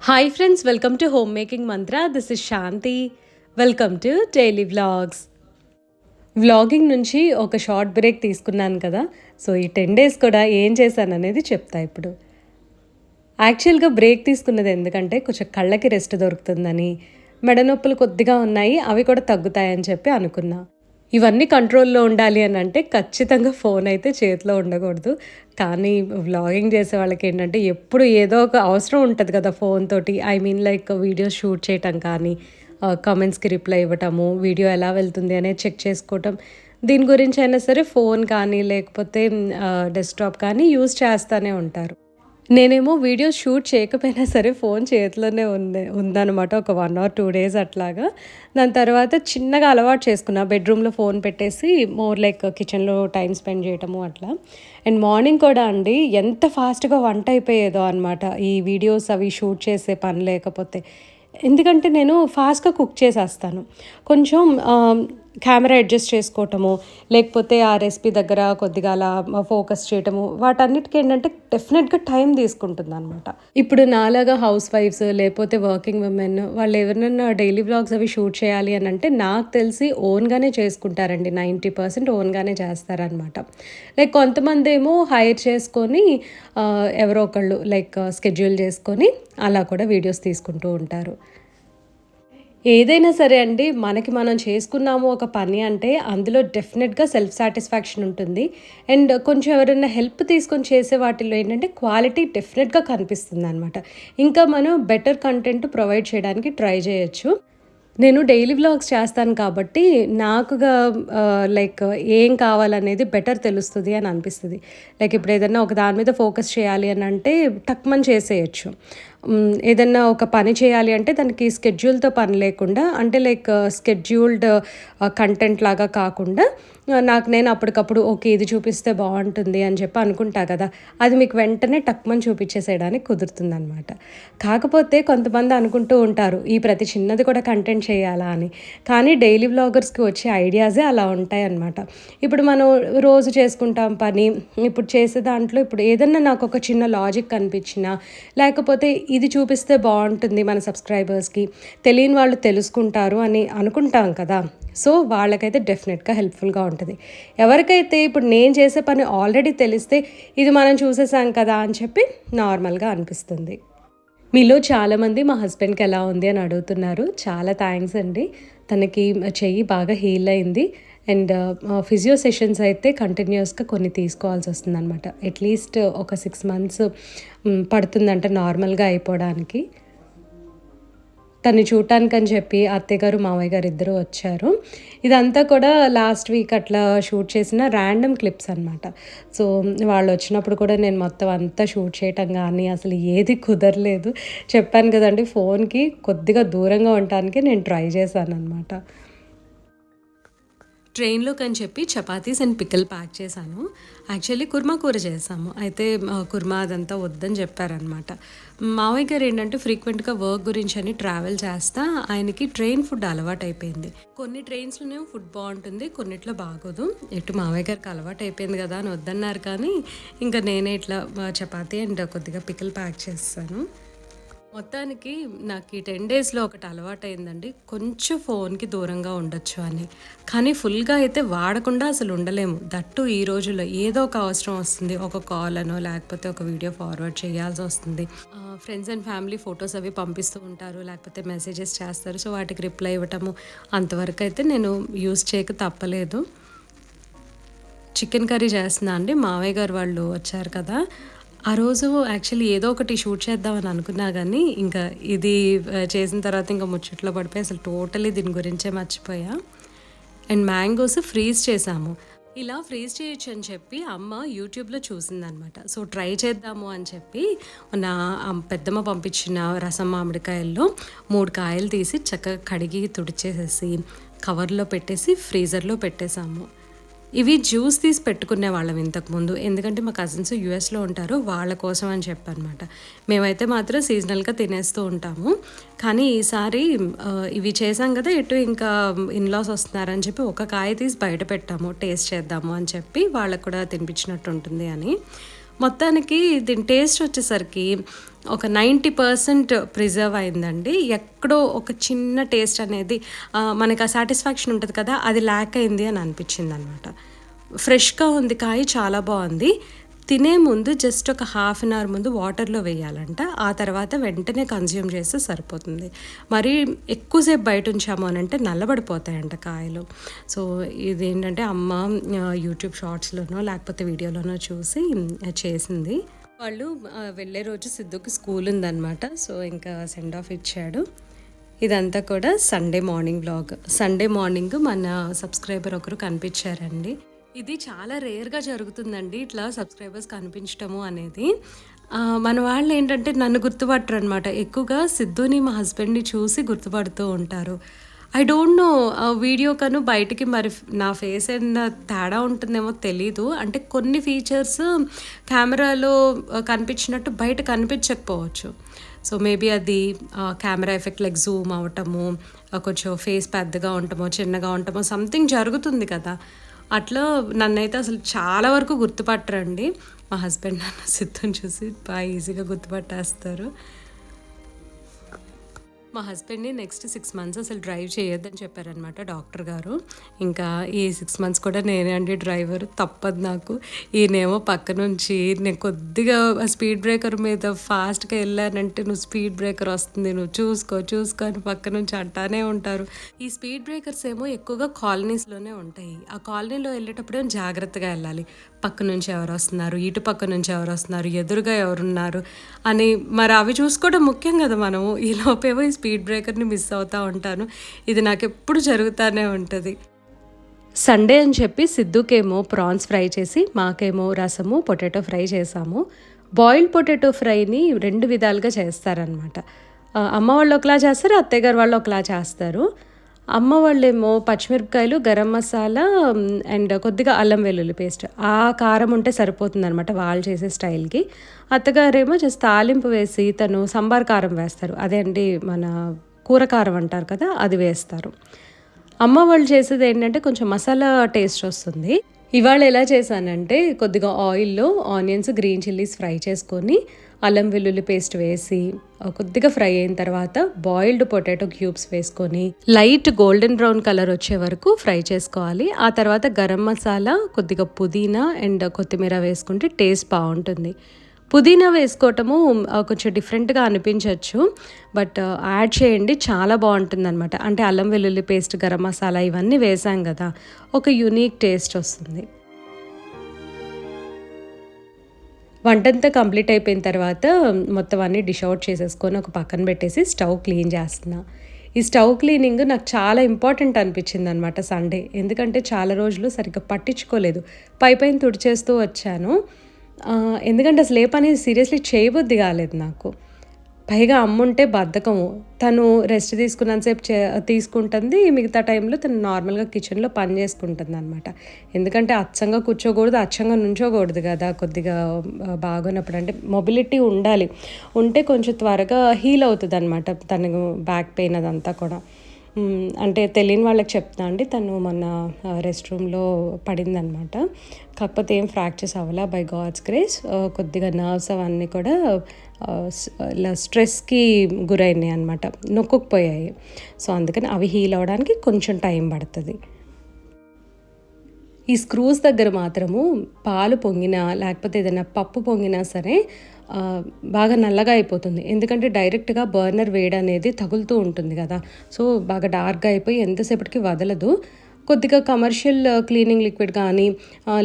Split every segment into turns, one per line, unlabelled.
Hi friends, welcome to Homemaking Mantra. This is Shanti. Welcome to Daily Vlogs. Vlogging నుంచి ఒక short break తీసుకున్నాను కదా. So ఈ 10 days కూడా ఏం చేశాననేది చెప్తా ఇప్పుడు. యాక్చువల్గా బ్రేక్ తీసుకున్నది ఎందుకంటే కొంచెం కళ్ళకి రెస్ట్ దొరుకుతుందని, మెడ నొప్పులు కొద్దిగా ఉన్నాయి, అవి కూడా తగ్గుతాయని చెప్పి అనుకున్నా. ఇవన్నీ కంట్రోల్‌లో ఉండాలి అనంటే ఖచ్చితంగా ఫోన్ అయితే చేతిలో ఉండకూడదు. కానీ వ్లాగింగ్ చేసే వాళ్ళకేంటంటే ఎప్పుడు ఏదో ఒక అవసరం ఉంటది కదా ఫోన్ తోటి. I mean like videos shoot చేయటం కానీ, కామెంట్స్‌కి రిప్లై ఇవ్వటము, వీడియో ఎలా వెళ్తుంది అనేది చెక్ చేసుకోవటం. దీని గురించైనా సరే ఫోన్ కానీ లేకపోతే డెస్క్‌టాప్ కానీ యూజ్ చేస్తానే ఉంటారు. నేనేమో వీడియోస్ షూట్ చేయకపోయినా సరే ఫోన్ చేతిలోనే ఉందనమాట. ఒక 1 ఆర్ 2 డేస్ అట్లాగా. దాని తర్వాత చిన్నగా అలవాటు చేసుకున్నా. బెడ్రూమ్‌లో ఫోన్ పెట్టేసి మోర్ లైక్ కిచెన్‌లో టైమ్ స్పెండ్ చేయటము అట్లా. అండ్ మార్నింగ్ కూడా అండి ఎంత ఫాస్ట్‌గా వంట అయిపోయేదో అనమాట. ఈ వీడియోస్ అవి షూట్ చేసే పని లేకపోతే. ఎందుకంటే నేను ఫాస్ట్‌గా కుక్ చేసేస్తాను. కొంచెం కెమెరా అడ్జస్ట్ చేసుకోవటము, లేకపోతే ఆ రెసిపీ దగ్గర కొద్దిగా అలా ఫోకస్ చేయటము, వాటన్నిటికి ఏంటంటే డెఫినెట్‌గా టైం తీసుకుంటుందనమాట. ఇప్పుడు నాలాగా హౌస్ వైఫ్స్ లేకపోతే వర్కింగ్ విమెన్ వాళ్ళు ఎవరినైనా డైలీ వ్లాగ్స్ అవి షూట్ చేయాలి అని అంటే నాకు తెలిసి ఓన్‌గానే చేసుకుంటారండి. 90% ఓన్‌గానే చేస్తారనమాట. లైక్ కొంతమంది ఏమో హైర్ చేసుకొని ఎవరో ఒకళ్ళు లైక్ స్కెడ్యూల్ చేసుకొని అలా కూడా వీడియోస్ తీసుకుంటూ ఉంటారు. ఏదైనా సరే అండి, మనకి మనం చేసుకున్నాము ఒక పని అంటే అందులో డెఫినెట్‌గా సెల్ఫ్ సాటిస్ఫాక్షన్ ఉంటుంది. అండ్ కొంచెం ఎవరైనా హెల్ప్ తీసుకొని చేసే వాటిల్లో ఏంటంటే క్వాలిటీ డెఫినెట్‌గా కనిపిస్తుందనమాట. ఇంకా మనం బెటర్ కంటెంట్ ప్రొవైడ్ చేయడానికి ట్రై చేయొచ్చు. నేను డైలీ వ్లాగ్స్ చేస్తాను కాబట్టి నాకుగా లైక్ ఏం కావాలనేది బెటర్ తెలుస్తది అని అనిపిస్తది. లైక్ ఇప్పుడు ఏదన్నా ఒక దాని మీద ఫోకస్ చేయాలి అని అంటే టక్‌మని చేసేయొచ్చు. ఏదన్నా ఒక పని చేయాలి అంటే దానికి స్కెడ్యూల్‌తో పని లేకుండా అంటే లైక్ స్కెడ్యూల్డ్ కంటెంట్ లాగా కాకుండా నాకు నేను అప్పటికప్పుడు ఓకే ఇది చూపిస్తే బావుంటుంది అని చెప్పి అనుకుంటా కదా. అది మీకు వెంటనే టక్‌మని చూపించేసేయడానికి కుదురుతుందనమాట. కాకపోతే కొంతమంది అనుకుంటూ ఉంటారు ఈ ప్రతి చిన్నది కూడా కంటెంట్ చేయాలా అని. కానీ డైలీ వ్లాగర్స్‌కి వచ్చే ఐడియాసే అలా ఉంటాయన్నమాట. ఇప్పుడు మనం రోజు చేసుకుంటాం పని. ఇప్పుడు చేసే దాంట్లో ఇప్పుడు ఏదన్నా నాకొక చిన్న లాజిక్ కనిపించినా, లేకపోతే ఇది చూపిస్తే బావుంటుంది మన సబ్స్క్రైబర్స్‌కి, తెలియని వాళ్ళు తెలుసుకుంటారు అని అనుకుంటాం కదా. సో వాళ్ళకైతే డెఫినెట్‌గా హెల్ప్‌ఫుల్‌గా ఉంటది. ఎవరికైతే ఇప్పుడు నేను చేసే పని ఆల్రెడీ తెలిస్తే ఇది మనం చూసేసాం కదా అని చెప్పి నార్మల్‌గా అనిపిస్తుంది. మీలో చాలామంది మా హస్బెండ్‌కి ఎలా ఉంది అని అడుగుతున్నారు. చాలా థ్యాంక్స్ అండి. తనకి చెయ్యి బాగా హీల్ అయింది. అండ్ ఫిజియో సెషన్స్ అయితే కంటిన్యూయస్‌గా కొన్ని తీసుకోవాల్సొస్తుందనమాట. అట్‌లీస్ట్ ఒక 6 మంత్స్ పడుతుందంట నార్మల్‌గా అయిపోవడానికి. తన్ని చూడటానికని చెప్పి అత్తయ్య గారు, మామయ్య గారు ఇద్దరు వచ్చారు. ఇదంతా కూడా లాస్ట్ వీక్ అట్లా షూట్ చేసిన ర్యాండమ్ క్లిప్స్ అనమాట. సో వాళ్ళొచ్చినప్పుడు కూడా నేను మొత్తం అంతా షూట్ చేయటం గానీ అసలు ఏది కుదరలేదు. చెప్పాను కదండీ ఫోన్‌కి కొద్దిగా దూరంగా ఉండటానికి నేను ట్రై చేశాననమాట. ట్రైన్‌లోకని చెప్పి చపాతీస్ అండ్ పికిల్ ప్యాక్ చేశాను. యాక్చువల్లీ కుర్మా కూర చేసాము. అయితే కుర్మా అదంతా వద్దని చెప్పారనమాట. మావయ్య గారు ఏంటంటే ఫ్రీక్వెంట్‌గా వర్క్ గురించని ట్రావెల్ చేస్తా ఆయనకి ట్రైన్ ఫుడ్ అలవాటయిపోయింది. కొన్ని ట్రైన్స్‌లోనేమో ఫుడ్ బావుంటుంది. కొన్నిట్లో బాగోదు. ఎటు మావయ్య గారికి అలవాటయిపోయింది కదా అని వద్దన్నారు కానీ, ఇంకా నేనే ఇట్లా చపాతీ అండ్ కొద్దిగా పికిల్ ప్యాక్ చేసేసాను. మొత్తానికి నాకు ఈ 10 డేస్‌లో ఒకటి అలవాటయిందండి. కొంచెం ఫోన్‌కి దూరంగా ఉండొచ్చు అని. కానీ ఫుల్‌గా అయితే వాడకుండా అసలు ఉండలేము. దట్టు ఈ రోజుల్లో ఏదో ఒక అవసరం వస్తుంది. ఒక కాల్ అనో లేకపోతే ఒక వీడియో ఫార్వర్డ్ చేయాల్సొస్తుంది. ఫ్రెండ్స్ అండ్ ఫ్యామిలీ ఫోటోస్ అవి పంపిస్తూ ఉంటారు. లేకపోతే మెసేజెస్ చేస్తారు. సో వాటికి రిప్లై ఇవ్వటము అంతవరకైతే నేను యూజ్ చేయక తప్పలేదు. చికెన్ కర్రీ చేస్తున్నా అండి. మావయ్య గారు వాళ్ళు వచ్చారు కదా. ఆ రోజు యాక్చువల్లీ ఏదో ఒకటి షూట్ చేద్దామని అనుకున్నా గానీ, ఇంకా ఇది చేసిన తర్వాత ఇంకా ముచ్చట్లో పడిపోయి అసలు టోటలీ దీని గురించే మర్చిపోయా. అండ్ మ్యాంగోస్ ఫ్రీజ్ చేశాము. ఇలా ఫ్రీజ్ చేయొచ్చు అని చెప్పి అమ్మ యూట్యూబ్‌లో చూసిందనమాట. సో ట్రై చేద్దాము అని చెప్పి నా పెద్దమ్మ పంపించిన రసం మామిడికాయల్లో 3 కాయలు తీసి చక్కగా కడిగి తుడిచేసేసి కవర్‌లో పెట్టేసి ఫ్రీజర్‌లో పెట్టేసాము. ఇవి జ్యూస్ తీసి పెట్టుకునేవాళ్ళం ఇంతకుముందు. ఎందుకంటే మా కజిన్స్ యూఎస్‌లో ఉంటారు. వాళ్ళ కోసం అని చెప్పనమాట. మేమైతే మాత్రం సీజనల్‌గా తినేస్తూ ఉంటాము. కానీ ఈసారి ఇవి చేసాం కదా! ఎటు ఇంకా ఇన్‌లాస్ వస్తున్నారని చెప్పి ఒక కాయ తీసి బయట పెట్టాము. టేస్ట్ చేద్దాము అని చెప్పి వాళ్ళకి కూడా తినిపించినట్టు ఉంటుంది అని. మొత్తానికి దీని టేస్ట్ వచ్చేసరికి ఒక 90% ప్రిజర్వ్ అయిందండి. ఎక్కడో ఒక చిన్న టేస్ట్ అనేది మనకు ఆ సాటిస్ఫాక్షన్ ఉంటుంది కదా, అది ల్యాక్ అయింది అని అనిపించిందనమాట. ఫ్రెష్గా ఉంది కాయ, చాలా బాగుంది. తినే ముందు జస్ట్ ఒక హాఫ్ అన్ అవర్ ముందు వాటర్లో వేయాలంట. ఆ తర్వాత వెంటనే కన్జ్యూమ్ చేస్తే సరిపోతుంది. మరి ఎక్కువసేపు బయట ఉంచాము అని అంటే నల్లబడిపోతాయంట కాయలు. సో ఇదేంటంటే అమ్మ యూట్యూబ్ షార్ట్స్లోనో లేకపోతే వీడియోలోనో చూసి చేసింది. వాళ్ళు వెళ్ళే రోజు సిద్ధుకి స్కూల్ ఉందన్నమాట. సో ఇంకా సెండ్ ఆఫ్ ఇచ్చాడు. ఇదంతా కూడా Sunday morning vlog. Sunday morning మన సబ్స్క్రైబర్ ఒకరు కనిపించారండి. ఇది చాలా రేర్గా జరుగుతుందండి, ఇట్లా సబ్స్క్రైబర్స్ కనిపించటము అనేది. మన వాళ్ళు ఏంటంటే నన్ను గుర్తుపట్టరు అనమాట. ఎక్కువగా సిద్ధుని, మా హస్బెండ్ని చూసి గుర్తుపడుతూ ఉంటారు. ఐ డోంట్ నో వీడియో కను బయటికి మరి నా ఫేస్ ఏమన్నా తేడా ఉంటుందేమో తెలీదు. అంటే కొన్ని ఫీచర్స్ కెమెరాలో కనిపించినట్టు బయట కనిపించకపోవచ్చు. సో మేబీ అది కెమెరా ఎఫెక్ట్ లైక్ జూమ్ అవ్వటము, కొంచెం ఫేస్ పెద్దగా ఉండటమో చిన్నగా ఉండటమో సంథింగ్ జరుగుతుంది కదా. అట్లా నన్నైతే అసలు చాలా వరకు గుర్తుపట్టరండి. మా హస్బెండ్ నన్ను సిద్ధుని చూసి బాగా ఈజీగా గుర్తుపట్టేస్తారు. మా హస్బెండ్ని నెక్స్ట్ 6 months అసలు డ్రైవ్ చేయొద్దని చెప్పారనమాట డాక్టర్ గారు. ఇంకా ఈ 6 months కూడా నేనే అండి డ్రైవర్, తప్పదు నాకు. ఈయనేమో పక్క నుంచి నేను కొద్దిగా స్పీడ్ బ్రేకర్ మీద ఫాస్ట్గా వెళ్ళానంటే నువ్వు స్పీడ్ బ్రేకర్ వస్తుంది, నువ్వు చూసుకో చూసుకో అని పక్క నుంచి అంటానే ఉంటారు. ఈ స్పీడ్ బ్రేకర్స్ ఏమో ఎక్కువగా కాలనీస్లోనే ఉంటాయి. ఆ కాలనీలో వెళ్ళేటప్పుడే జాగ్రత్తగా వెళ్ళాలి. పక్క నుంచి ఎవరు వస్తున్నారు, ఇటు పక్క నుంచి ఎవరు వస్తున్నారు, ఎదురుగా ఎవరున్నారు అని మరి అవి చూసుకోవడం ముఖ్యం కదా మనము. ఈ లోపేమో ఈ స్పీడ్ బ్రేకర్ని మిస్ అవుతూ ఉంటాను. ఇది నాకు ఎప్పుడు జరుగుతూనే ఉంటుంది. సండే అని చెప్పి సిద్ధుకేమో ప్రాన్స్ ఫ్రై చేసి, మాకేమో రసము పొటాటో ఫ్రై చేసాము. బాయిల్డ్ పొటాటో ఫ్రైని 2 విధాలుగా చేస్తారనమాట. అమ్మ వాళ్ళు ఒకలా చేస్తారు, అత్తయ్య గారు వాళ్ళు ఒకలా చేస్తారు. అమ్మ వాళ్ళేమో పచ్చిమిరపకాయలు, గరం మసాలా అండ్ కొద్దిగా అల్లం వెల్లుల్లి పేస్ట్, ఆ కారం ఉంటే సరిపోతుంది అనమాట వాళ్ళు చేసే స్టైల్కి. అత్తగారేమో జస్ట్ తాలింపు వేసి తను సంబార్ కారం వేస్తారు. అదే అండి మన కూర కారం అంటారు కదా, అది వేస్తారు. అమ్మ వాళ్ళు చేసేది ఏంటంటే కొంచెం మసాలా టేస్ట్ వస్తుంది. ఇవాళ ఎలా చేశానంటే కొద్దిగా ఆయిల్లో ఆనియన్స్, గ్రీన్ చిల్లీస్ ఫ్రై చేసుకొని అల్లం వెల్లుల్లి పేస్ట్ వేసి కొద్దిగా ఫ్రై అయిన తర్వాత బాయిల్డ్ పొటాటో క్యూబ్స్ వేసుకొని లైట్ గోల్డెన్ బ్రౌన్ కలర్ వచ్చే వరకు ఫ్రై చేసుకోవాలి. ఆ తర్వాత గరం మసాలా, కొద్దిగా పుదీనా అండ్ కొత్తిమీర వేసుకుంటే టేస్ట్ బాగుంటుంది. పుదీనా వేసుకోవటము కొంచెం డిఫరెంట్గా అనిపించవచ్చు, బట్ యాడ్ చేయండి, చాలా బాగుంటుంది అనమాట. అంటే అల్లం వెల్లుల్లి పేస్ట్, గరం మసాలా ఇవన్నీ వేసాం కదా, ఒక యూనిక్ టేస్ట్ వస్తుంది. వంటంతా కంప్లీట్ అయిపోయిన తర్వాత మొత్తం అన్నీ డిష్ అవుట్ చేసేసుకొని ఒక పక్కన పెట్టేసి స్టవ్ క్లీన్ చేస్తున్నా. ఈ స్టవ్ క్లీనింగ్ నాకు చాలా ఇంపార్టెంట్ అనిపించింది అనమాట సండే. ఎందుకంటే చాలా రోజులు సరిగ్గా పట్టించుకోలేదు, పైపైన తుడిచేస్తూ వచ్చాను. ఎందుకంటే అసలు ఏ పని సీరియస్లీ చేయబుద్ధి కాలేదు నాకు. పైగా అమ్ముంటే బద్ధకము, తను రెస్ట్ తీసుకున్నంతసేపు తీసుకుంటుంది, మిగతా టైంలో తను నార్మల్గా కిచెన్లో పని చేసుకుంటుంది అనమాట. ఎందుకంటే అచ్చంగా కూర్చోకూడదు, అచ్చంగా నుంచోకూడదు కదా. కొద్దిగా బాగున్నప్పుడు అంటే మొబిలిటీ ఉండాలి, ఉంటే కొంచెం త్వరగా హీల్ అవుతుంది అనమాట తనకు బ్యాక్ పెయిన్ అదంతా కూడా. అంటే తెలియని వాళ్ళకి చెప్తా అండి, తను మొన్న రెస్ట్ రూమ్లో పడిందనమాట. కాకపోతే ఏం ఫ్రాక్చర్స్ అవ్వాలా బై గాడ్స్ గ్రేస్. కొద్దిగా నర్వ్స్ అవన్నీ కూడా ఇలా స్ట్రెస్కి గురైనాయి అనమాట, నొక్కుపోయాయి. సో అందుకని అవి హీల్ అవ్వడానికి కొంచెం టైం పడుతుంది. ఈ స్క్రూస్ దగ్గర మాత్రము పాలు పొంగినా లేకపోతే ఏదైనా పప్పు పొంగినా సరే బాగా నల్లగా అయిపోతుంది. ఎందుకంటే డైరెక్ట్గా బర్నర్ వేడి అనేది తగులుతూ ఉంటుంది కదా, సో బాగా డార్క్గా అయిపోయి ఎంతసేపటికి వదలదు. కొద్దిగా కమర్షియల్ క్లీనింగ్ లిక్విడ్ కానీ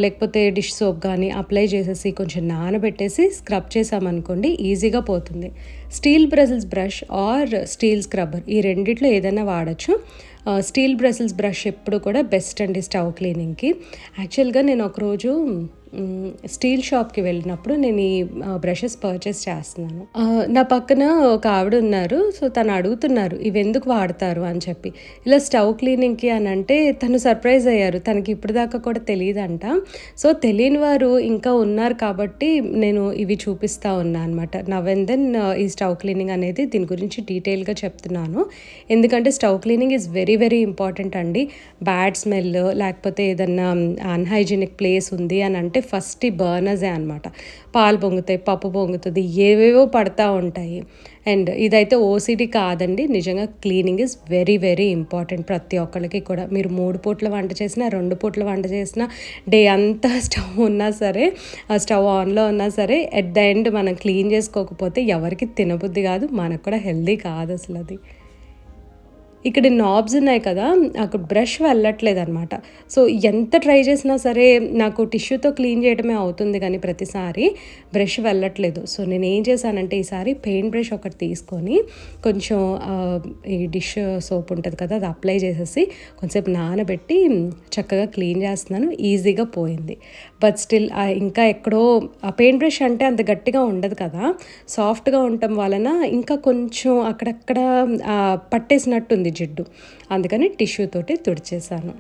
లేకపోతే డిష్ సోప్ కానీ అప్లై చేసేసి కొంచెం నానబెట్టేసి స్క్రబ్ చేసామనుకోండి, ఈజీగా పోతుంది. Steel bristles brush or steel scrubber ఈ రెండిట్లో ఏదైనా వాడచ్చు. స్టీల్ బ్రజిల్స్ బ్రష్ ఎప్పుడు కూడా బెస్ట్ అండి స్టవ్ క్లీనింగ్కి. యాక్చువల్గా నేను ఒకరోజు స్టీల్ షాప్కి వెళ్ళినప్పుడు నేను ఈ బ్రషెస్ పర్చేస్ చేస్తున్నాను. నా పక్కన ఒక ఆవిడ ఉన్నారు. సో తను అడుగుతున్నారు ఇవి ఎందుకు వాడతారు అని చెప్పి. ఇలా స్టవ్ క్లీనింగ్కి అని అంటే తను సర్ప్రైజ్ అయ్యారు, తనకి ఇప్పుడు దాకా కూడా తెలియదంట. సో తెలియని వారు ఇంకా ఉన్నారు కాబట్టి నేను ఇవి చూపిస్తూ ఉన్నా అనమాట. నవ్ అండ్ దెన్ ఈ స్టవ్ క్లీనింగ్ అనేది దీని గురించి డీటెయిల్గా చెప్తున్నాను. ఎందుకంటే stove cleaning is very very important అండి. బ్యాడ్ స్మెల్ లేకపోతే ఏదన్నా అన్హైజీనిక్ ప్లేస్ ఉంది అని అంటే అంటే ఫస్ట్ ఈ బర్నర్సే అనమాట. పాలు పొంగుతాయి, పప్పు పొంగుతుంది, ఏవేవో పడతా ఉంటాయి. అండ్ ఇదైతే ఓసీడీ కాదండి. నిజంగా cleaning is very very important ప్రతి ఒక్కళ్ళకి కూడా. మీరు 3 పూట్ల వంట చేసినా, 2 పూట్ల వంట చేసినా, డే అంతా స్టవ్ ఉన్నా సరే, ఆ స్టవ్ ఆన్లో ఉన్నా సరే, ఎట్ ద ఎండ్ మనం క్లీన్ చేసుకోకపోతే ఎవరికి తినబుద్ధి కాదు, మనకు కూడా హెల్దీ కాదు అసలు అది. ఇక్కడ నాబ్స్ ఉన్నాయి కదా, నాకు బ్రష్ వెళ్ళట్లేదనమాట. సో ఎంత ట్రై చేసినా సరే నాకు టిష్యూతో క్లీన్ చేయడమే అవుతుంది కానీ ప్రతిసారి బ్రష్ వెళ్ళట్లేదు. సో నేనేం చేశానంటే ఈసారి పెయింట్ బ్రష్ ఒకటి తీసుకొని కొంచెం ఈ డిష్ సోప్ ఉంటుంది కదా, అది అప్లై చేసేసి కొంచెంసేపు నానబెట్టి చక్కగా క్లీన్ చేస్తున్నాను. ఈజీగా పోయింది. బట్ స్టిల్ ఇంకా ఎక్కడో ఆ పెయింట్ బ్రష్ అంటే అంత గట్టిగా ఉండదు కదా, సాఫ్ట్గా ఉండటం వలన ఇంకా కొంచెం అక్కడక్కడ పట్టేసినట్టుంది జిడ్డు. అందుకని టిష్యూ తోటి తుడిచేసాను.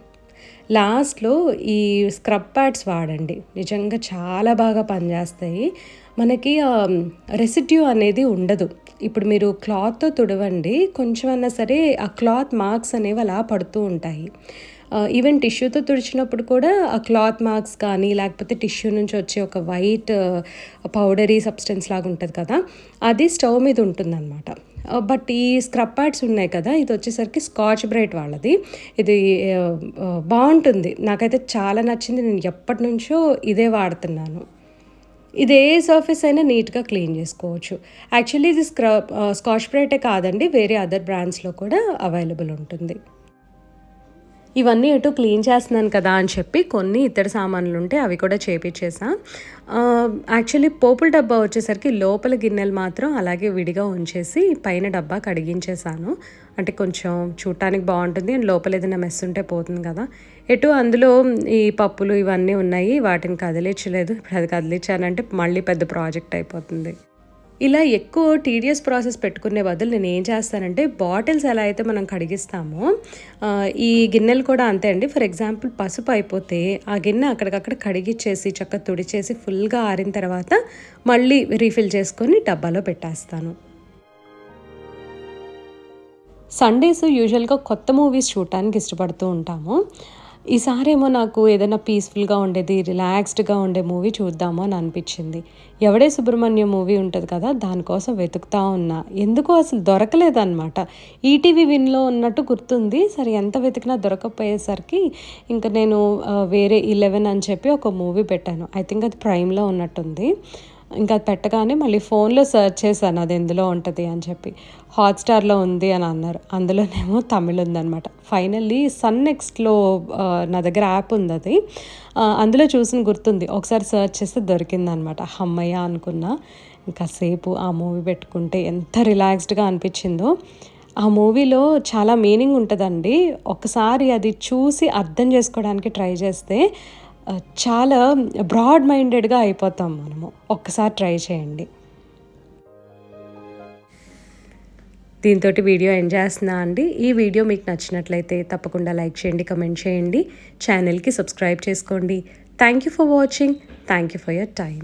లాస్ట్లో ఈ స్క్రబ్ ప్యాడ్స్ వాడండి, నిజంగా చాలా బాగా పనిచేస్తాయి. మనకి రెసిడ్యూ అనేది ఉండదు. ఇప్పుడు మీరు క్లాత్తో తుడవండి, కొంచెమన్నా సరే ఆ క్లాత్ మార్క్స్ అనేవి అలా పడుతూ ఉంటాయి. ఈవెన్ టిష్యూతో తుడిచినప్పుడు కూడా ఆ క్లాత్ మార్క్స్ కానీ, లేకపోతే టిష్యూ నుంచి వచ్చే ఒక వైట్ పౌడరీ సబ్స్టెన్స్ లాగా ఉంటుంది కదా, అది స్టవ్ మీద ఉంటుందన్నమాట. బట్ ఈ స్క్రబ్ ప్యాడ్స్ ఉన్నాయి కదా, ఇది వచ్చేసరికి స్కాచ్ బ్రైట్ వాళ్ళది. ఇది బాగుంటుంది, నాకైతే చాలా నచ్చింది. నేను ఎప్పటి నుంచో ఇదే వాడుతున్నాను. ఇది ఏ సర్ఫేస్ అయినా నీట్గా క్లీన్ చేసుకోవచ్చు. యాక్చువల్లీ ఇది స్కాచ్ బ్రైటే కాదండి, వేరే అదర్ బ్రాండ్స్లో కూడా అవైలబుల్ ఉంటుంది. ఇవన్నీ ఎటు క్లీన్ చేస్తున్నాను కదా అని చెప్పి కొన్ని ఇతర సామాన్లు ఉంటే అవి కూడా చేపించేసా. యాక్చువల్లీ పోపుల డబ్బా వచ్చేసరికి లోపల గిన్నెలు మాత్రం అలాగే విడిగా ఉంచేసి పైన డబ్బా కడిగించేసాను. అంటే కొంచెం చూడటానికి బాగుంటుంది అండ్ లోపల ఏదైనా మెస్ ఉంటే పోతుంది కదా. ఎటు అందులో ఈ పప్పులు ఇవన్నీ ఉన్నాయి, వాటిని కదిలించలేదు. ఇప్పుడు అది కదిలించానంటే మళ్ళీ పెద్ద ప్రాజెక్ట్ అయిపోతుంది. ఇలా ఎక్కువ టీడీఎస్ ప్రాసెస్ పెట్టుకునే బదులు నేను ఏం చేస్తానంటే, బాటిల్స్ ఎలా అయితే మనం కడిగిస్తామో ఈ గిన్నెలు కూడా అంతే అండి. ఫర్ ఎగ్జాంపుల్ పసుపు అయిపోతే ఆ గిన్నె అక్కడికక్కడ కడిగిచ్చేసి చక్కగా తుడిచేసి ఫుల్గా ఆరిన తర్వాత మళ్ళీ రీఫిల్ చేసుకొని డబ్బాలో పెట్టేస్తాను. సండేస్ యూజువల్గా కొత్త మూవీస్ చూడటానికి ఇష్టపడుతూ ఉంటాము. ఈసారేమో నాకు ఏదైనా పీస్ఫుల్గా ఉండేది, రిలాక్స్డ్గా ఉండే మూవీ చూద్దాము అని అనిపించింది. ఎవడే సుబ్రహ్మణ్యం మూవీ ఉంటుంది కదా, దానికోసం వెతుకుతా ఉన్నా. ఎందుకో అసలు దొరకలేదన్నమాట. ఈటీవీ విన్లో ఉన్నట్టు గుర్తుంది. సరే ఎంత వెతికినా దొరకకపోయేసరికి ఇంకా నేను వేరే 11 అని చెప్పి ఒక మూవీ పెట్టాను. ఐ థింక్ అది ప్రైమ్లో ఉన్నట్టుంది. ఇంకా అది పెట్టగానే మళ్ళీ ఫోన్లో సెర్చ్ చేశాను అది ఎందులో ఉంటుంది అని చెప్పి. హాట్స్టార్లో ఉంది అని అన్నారు. అందులోనేమో తమిళ్ ఉందనమాట. ఫైనల్లీ సన్ నెక్స్ట్లో నా దగ్గర యాప్ ఉంది, అది అందులో చూసిన గుర్తుంది. ఒకసారి సెర్చ్ చేస్తే దొరికిందనమాట. హమ్మయ్య అనుకున్నా. ఇంకాసేపు ఆ మూవీ పెట్టుకుంటే ఎంత రిలాక్స్డ్గా అనిపించిందో. ఆ మూవీలో చాలా మీనింగ్ ఉంటుందండి. ఒకసారి అది చూసి అర్థం చేసుకోవడానికి ట్రై చేస్తే చాలా బ్రాడ్ మైండెడ్గా అయిపోతాం మనము. ఒక్కసారి ట్రై చేయండి. దీంతో వీడియో ఎండ్ చేస్తున్నా అండి. ఈ వీడియో మీకు నచ్చినట్లయితే తప్పకుండా లైక్ చేయండి, కమెంట్ చేయండి, ఛానల్కి సబ్స్క్రైబ్ చేసుకోండి. Thank you for watching. Thank you for your time.